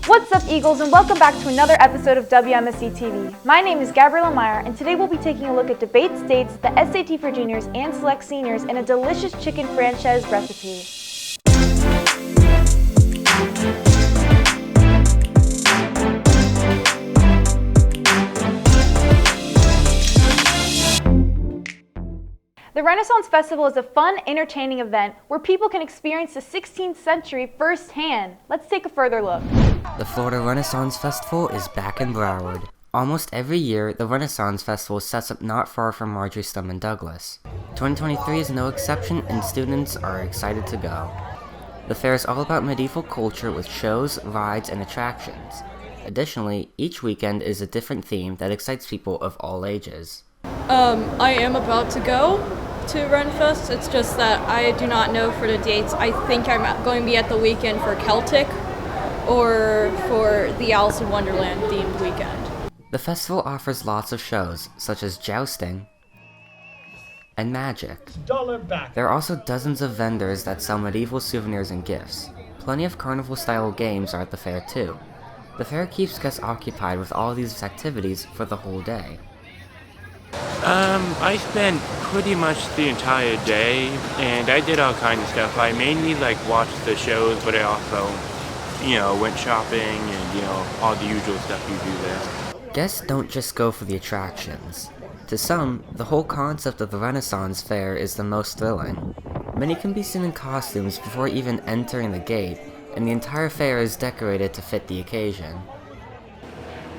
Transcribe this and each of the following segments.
What's up, Eagles, and welcome back to another episode of WMSD TV. My name is Gabriella Meyer, and today we'll be taking a look at debate states, the SAT for juniors and select seniors, and a delicious chicken franchise recipe. The Renaissance Festival is a fun, entertaining event where people can experience the 16th century firsthand. Let's take a further look. The Florida Renaissance Festival is back in Broward. Almost every year, the Renaissance Festival sets up not far from Marjory Stoneman Douglas. 2023 is no exception, and students are excited to go. The fair is all about medieval culture with shows, rides, and attractions. Additionally, each weekend is a different theme that excites people of all ages. I am about to go to Renfest. It's just that I do not know for the dates. I think I'm going to be at the weekend for Celtic or for the Alice in Wonderland themed weekend. The festival offers lots of shows, such as jousting and magic. There are also dozens of vendors that sell medieval souvenirs and gifts. Plenty of carnival-style games are at the fair too. The fair keeps guests occupied with all these activities for the whole day. I spent pretty much the entire day, and I did all kinds of stuff. I mainly watched the shows, but I also, went shopping and, all the usual stuff you do there. Guests don't just go for the attractions. To some, the whole concept of the Renaissance Fair is the most thrilling. Many can be seen in costumes before even entering the gate, and the entire fair is decorated to fit the occasion.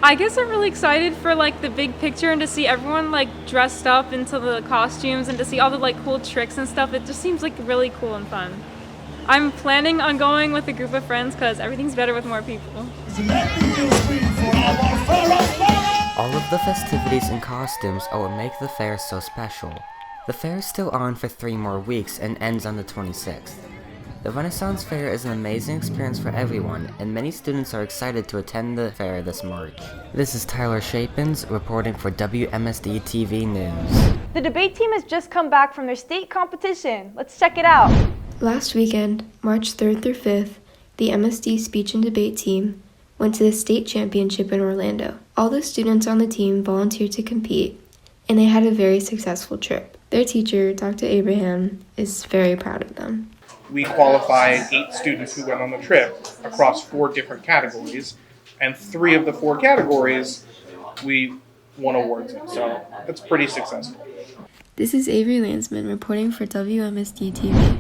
I guess I'm really excited for the big picture and to see everyone dressed up into the costumes and to see all the cool tricks and stuff. It just seems really cool and fun. I'm planning on going with a group of friends because everything's better with more people. All of the festivities and costumes are what make the fair so special. The fair is still on for 3 more weeks and ends on the 26th. The Renaissance Fair is an amazing experience for everyone, and many students are excited to attend the fair this March. This is Tyler Shapins reporting for WMSD TV News. The debate team has just come back from their state competition. Let's check it out. Last weekend, March 3rd through 5th, the MSD speech and debate team went to the state championship in Orlando. All the students on the team volunteered to compete, and they had a very successful trip. Their teacher, Dr. Abraham, is very proud of them. We qualified 8 students who went on the trip across 4 different categories, and 3 of the 4 categories we won awards in, so it's pretty successful. This is Avery Landsman reporting for WMSD TV.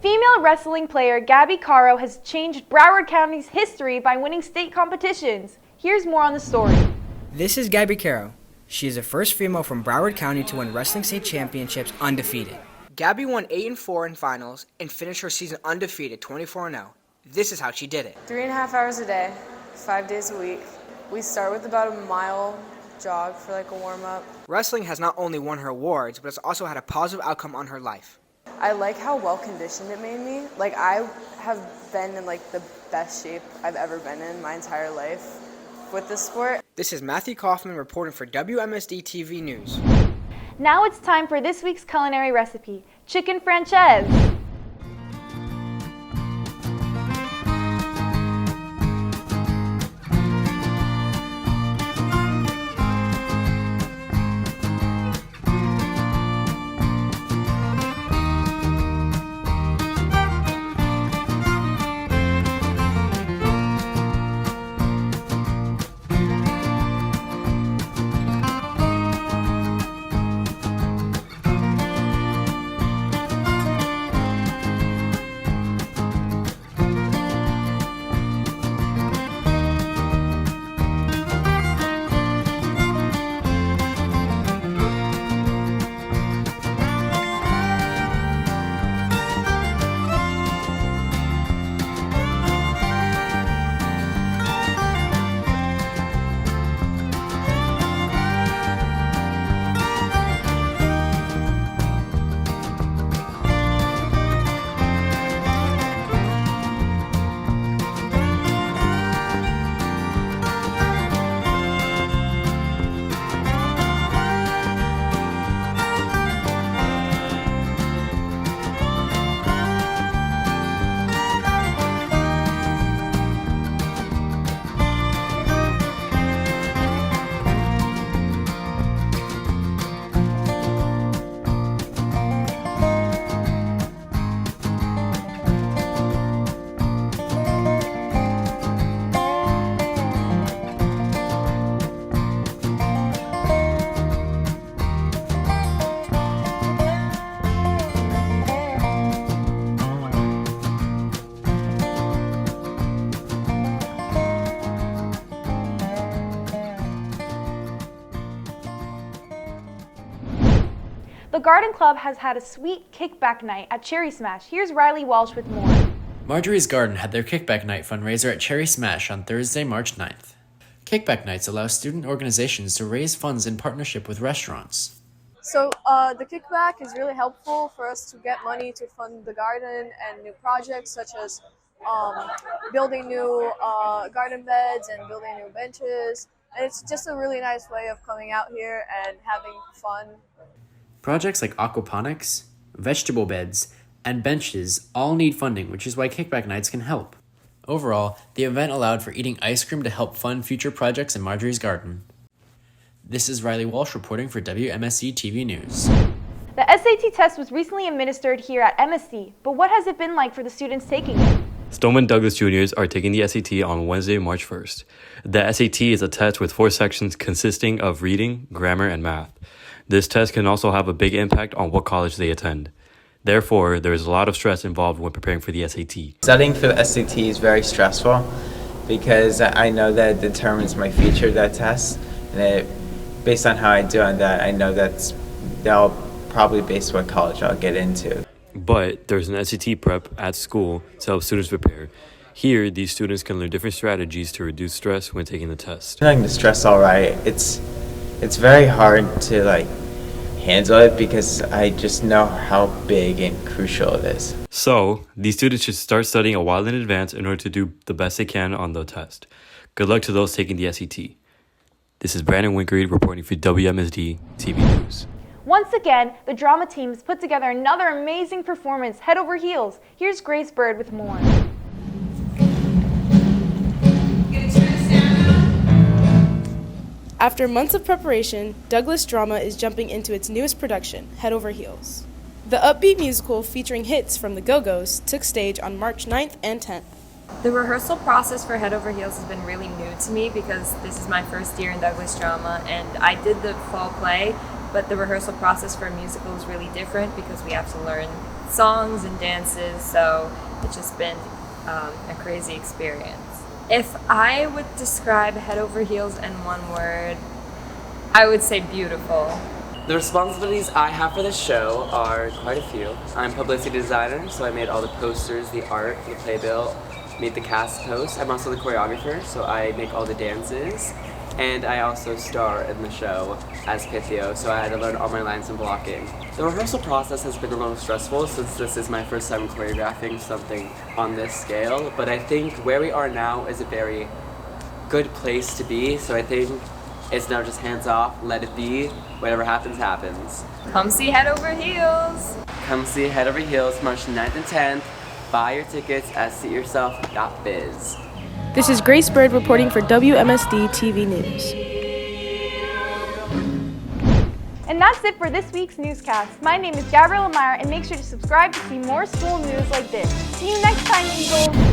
Female wrestling player Gabby Caro has changed Broward County's history by winning state competitions. Here's more on the story. This is Gabby Caro. She is the first female from Broward County to win wrestling state championships undefeated. Gabby won 8-4 in finals and finished her season undefeated, 24-0. This is how she did it. 3.5 hours a day, 5 days a week. We start with about a mile jog for a warm-up. Wrestling has not only won her awards, but it's also had a positive outcome on her life. I like how well-conditioned it made me. I have been in the best shape I've ever been in my entire life with this sport. This is Matthew Kaufman reporting for WMSD TV News. Now it's time for this week's culinary recipe, chicken franchise. the Garden Club has had a sweet kickback night at Cherry Smash. Here's Riley Walsh with more. Marjorie's Garden had their Kickback Night fundraiser at Cherry Smash on Thursday, March 9th. Kickback Nights allow student organizations to raise funds in partnership with restaurants. So the kickback is really helpful for us to get money to fund the garden and new projects such as building new garden beds and building new benches. And it's just a really nice way of coming out here and having fun. Projects like aquaponics, vegetable beds, and benches all need funding, which is why Kickback Nights can help. Overall, the event allowed for eating ice cream to help fund future projects in Marjorie's Garden. This is Riley Walsh reporting for WMSC TV News. The SAT test was recently administered here at MSC, but what has it been like for the students taking it? Stoneman Douglas Juniors are taking the SAT on Wednesday, March 1st. The SAT is a test with 4 sections consisting of reading, grammar, and math. This test can also have a big impact on what college they attend. Therefore, there is a lot of stress involved when preparing for the SAT. Studying for the SAT is very stressful because I know that it determines my future, that test. And based on how I do on that, I know that'll probably base what college I'll get into. But there's an SAT prep at school to help students prepare. Here, these students can learn different strategies to reduce stress when taking the test. Feeling the stress all right. It's very hard to handle it because I just know how big and crucial it is. So, these students should start studying a while in advance in order to do the best they can on the test. Good luck to those taking the SAT. This is Brandon Winkery reporting for WMSD TV News. Once again, the drama team has put together another amazing performance, head over heels. Here's Grace Bird with more. After months of preparation, Douglas Drama is jumping into its newest production, Head Over Heels. The upbeat musical featuring hits from the Go-Go's took stage on March 9th and 10th. The rehearsal process for Head Over Heels has been really new to me because this is my first year in Douglas Drama, and I did the fall play, but the rehearsal process for a musical is really different because we have to learn songs and dances, so it's just been a crazy experience. If I would describe Head Over Heels in one word, I would say beautiful. The responsibilities I have for this show are quite a few. I'm publicity designer, so I made all the posters, the art, the playbill, made the cast post. I'm also the choreographer, so I make all the dances. And I also star in the show as Pythio, so I had to learn all my lines and blocking. The rehearsal process has been a little stressful since this is my first time choreographing something on this scale, but I think where we are now is a very good place to be, so I think it's now just hands off, let it be, whatever happens, happens. Come see Head Over Heels! Come see Head Over Heels March 9th and 10th. Buy your tickets at seatyourself.biz. This is Grace Bird reporting for WMSD TV News. And that's it for this week's newscast. My name is Gabriella Meyer, and make sure to subscribe to see more school news like this. See you next time, Eagles!